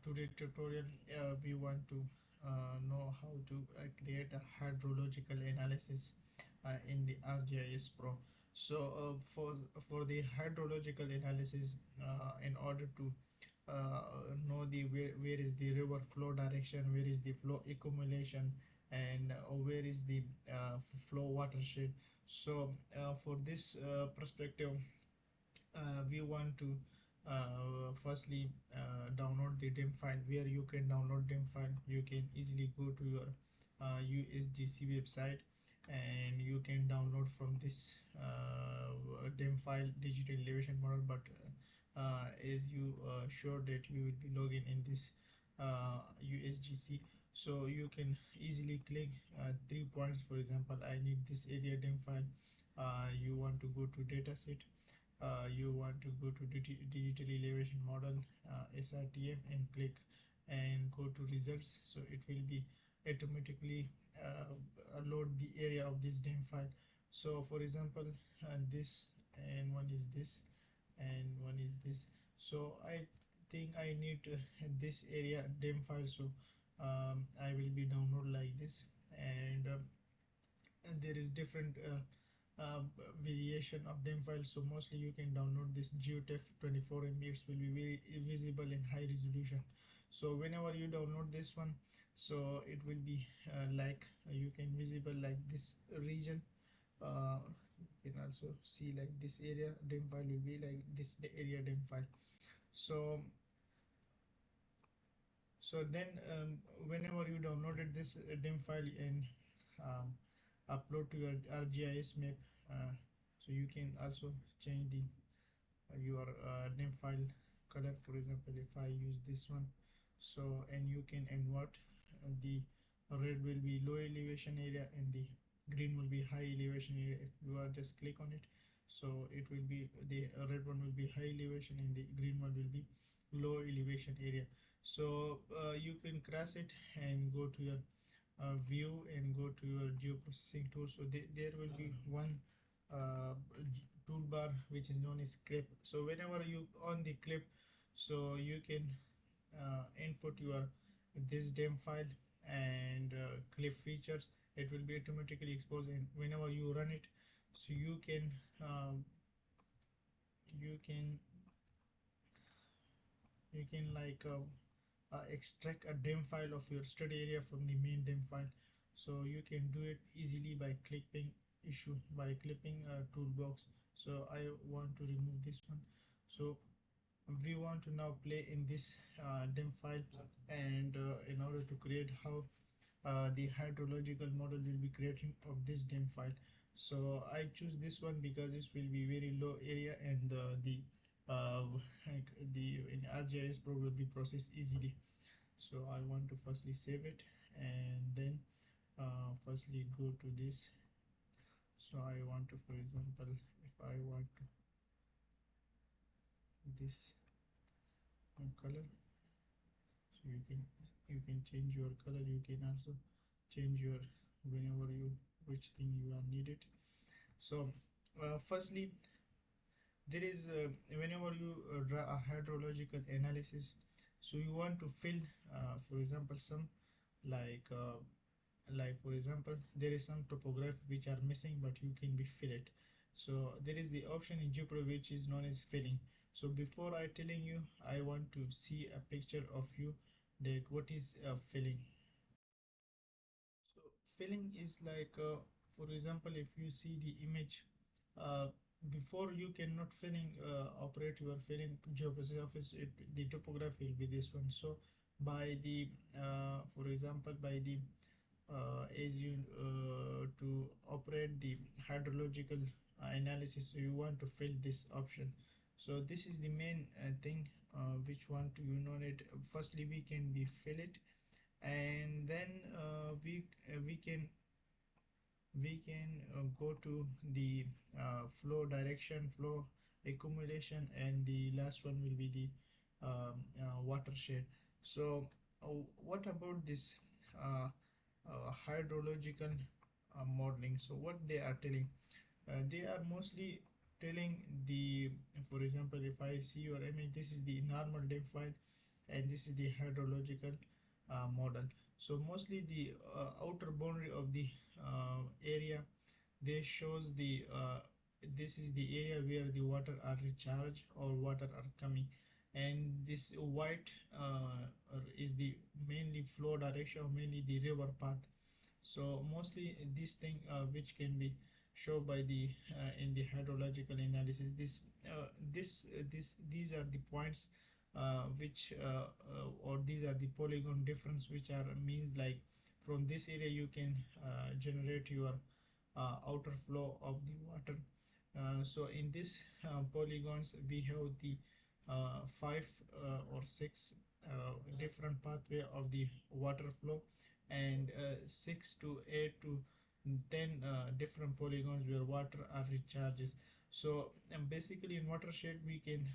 today tutorial we want to know how to create a hydrological analysis in the ArcGIS Pro. So for the hydrological analysis, in order to know the where is the river flow direction, where is the flow accumulation, and where is the flow watershed. So for this perspective, we want to firstly download the DEM file. Where you can download DEM file, you can easily go to your USGC website, and you can download from this DEM file digital elevation model. But as you sure that you will be logging in this USGC, so you can easily click 3 points. For example, I need this area DEM file. You want to go to dataset, you want to go to digital elevation model, SRTM, and click and go to results. So it will be automatically load the area of this DEM file. So for example, this, and one is this, and one is this. So I think I need this area DEM file. So I will be download like this, and there is different variation of DEM files. So mostly you can download this GeoTF 24 MB. It will be very visible in high resolution. So whenever you download this one, so it will be like you can visible like this region. You can also see like this area DEM file will be like this, the area DEM file. So then whenever you downloaded this DEM file and um, upload to your ArcGIS map, so you can also change the your DEM file color. For example, if I use this one, so, and you can invert, the red will be low elevation area and the green will be high elevation area. If you are just click on it, so it will be the red one will be high elevation and the green one will be low elevation area. So you can cross it and go to your view and go to your geoprocessing tool. So there will be one toolbar which is known as clip. So whenever you on the clip, so you can input your this DEM file and clip features. It will be automatically exposed, and whenever you run it, so you can you can like extract a DEM file of your study area from the main DEM file. So you can do it easily by clipping issue, by clipping a toolbox. So I want to remove this one. So we want to now play in this DEM file, and in order to create how the hydrological model will be creating of this DEM file. So I choose this one because this will be very low area, and uh, the in ArcGIS Pro will be processed easily. So I want to firstly save it, and then firstly go to this. So I want to, for example, if I want to this color, so you can change your color. You can also change your whenever you which thing you are needed. So firstly, there is whenever you draw a hydrological analysis, so you want to fill for example some like for example there is some topography which are missing, but you can be fill it. So there is the option in GeoPro which is known as filling. So before I telling you, I want to see a picture of you that what is filling. So filling is like for example, if you see the image, uh, before you cannot filling operate your filling geoprocessing office, the topography will be this one. So by the for example, by the as you to operate the hydrological analysis, so you want to fill this option. So this is the main thing which want to you know it. Firstly we can be fill it, and then we can go to the flow direction, flow accumulation, and the last one will be the watershed. So what about this hydrological modeling? So what they are telling, they are mostly telling the, for example, if I see your image, this is the normal DEM file, and this is the hydrological model. So mostly the outer boundary of the area, this shows the this is the area where the water are recharged or water are coming, and this white is the mainly flow direction, or mainly the river path. So mostly this thing which can be shown by the in the hydrological analysis, these are the points which or these are the polygon difference, which are means like from this area you can generate your outer flow of the water. So in this polygons we have the five or six different pathway of the water flow, and 6 to 8 to 10 different polygons where water are recharges. So basically in watershed we can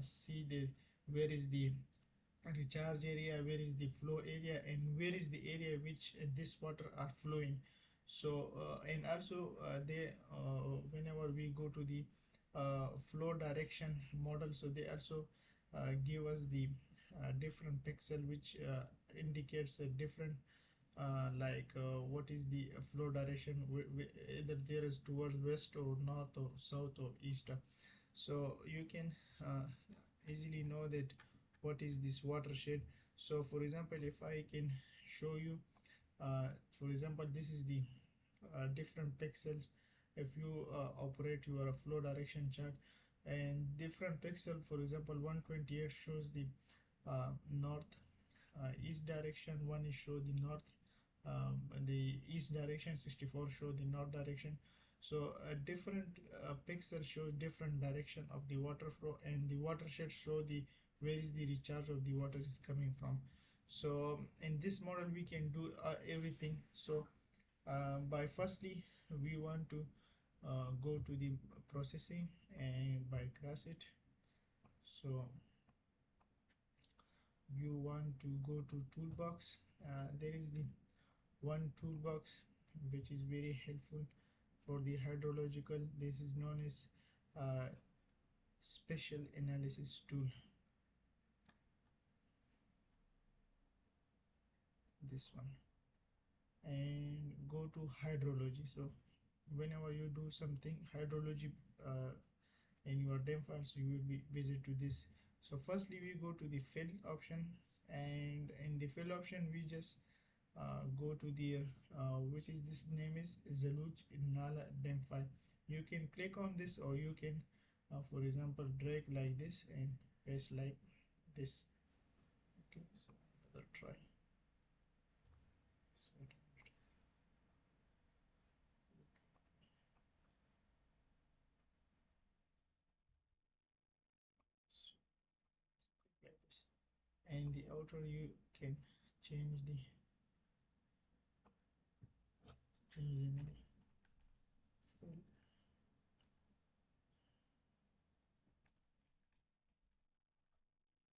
see the where is the recharge area, where is the flow area, and where is the area which this water are flowing. So and also they whenever we go to the flow direction model, so they also give us the different pixel which indicates a different like what is the flow direction, either there is towards west or north or south or east. So you can easily know that what is this watershed. So for example, if I can show you for example, this is the different pixels. If you operate your flow direction chart, and different pixel, for example 128 shows the north east direction, one is show the north the east direction, 64 show the north direction. So a different pixel shows different direction of the water flow, and the watershed show the where is the recharge of the water is coming from. So in this model we can do everything. So by firstly we want to go to the processing and by class it. So you want to go to toolbox. There is the one toolbox which is very helpful for the hydrological. This is known as special analysis tool, this one, and go to hydrology. So whenever you do something hydrology in your DEM files, you will be visit to this. So firstly we go to the fill option, and in the fill option we just go to the which is this name is Zaluj Nala DEM file. You can click on this, or you can for example drag like this and paste like this. Okay, so another try. So, like this, and the outer you can change the name, fill,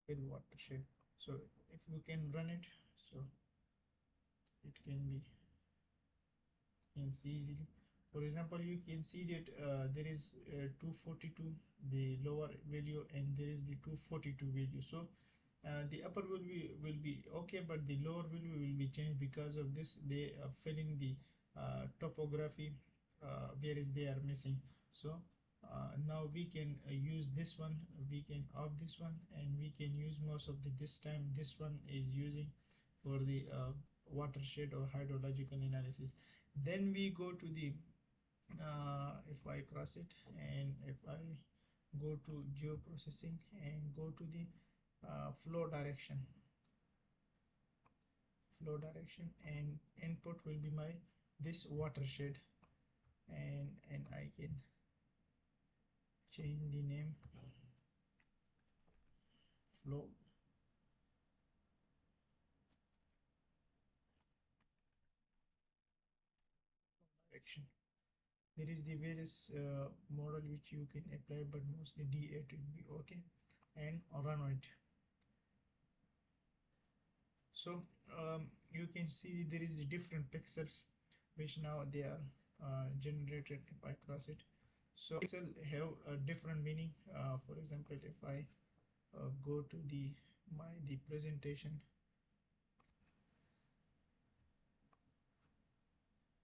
fill watershed. So if you can run it, so it can be, can see easily. For example, you can see that there is 242 the lower value, and there is the 242 value. So the upper will be okay, but the lower value will be changed because of this. They are filling the topography whereas they are missing. So now we can use this one, we can off this one, and we can use most of the this time this one is using for the watershed or hydrological analysis. Then we go to the if I cross it, and if I go to geoprocessing and go to the flow direction, and input will be my this watershed, and I can change the name flow direction. There is the various model which you can apply, but mostly D8 will be okay, and run it. So you can see there is different pixels which now they are generated if I cross it. So pixel have a different meaning. For example, if I go to the my the presentation.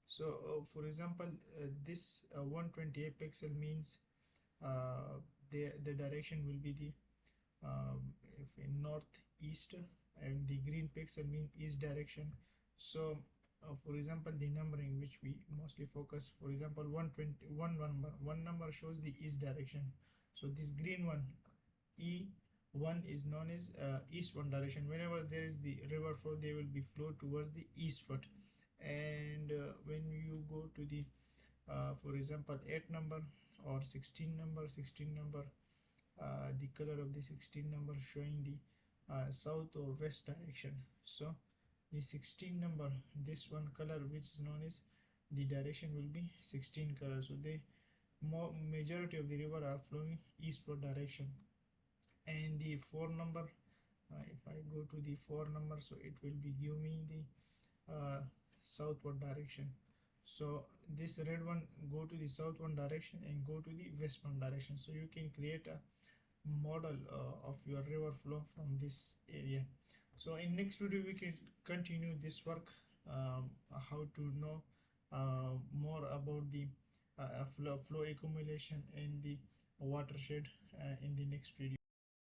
So for example, this 128 pixel means the direction will be the if in northeast, and the green pixel means east direction. So for example, the numbering which we mostly focus, for example, 120, one number shows the east direction. So this green one, E1, is known as east one direction. Whenever there is the river flow, they will be flow towards the eastward. And when you go to the for example 8 number or 16 number, the color of the 16 number showing the south or west direction. So the 16 number, this one color which is known as the direction will be 16 color. So the majority of the river are flowing eastward direction. And the 4 number, if I go to the 4 number, so it will be give me the southward direction. So this red one go to the south one direction and go to the west one direction. So you can create a model of your river flow from this area. So in next video we can continue this work, how to know more about the flow accumulation and the watershed in the next video.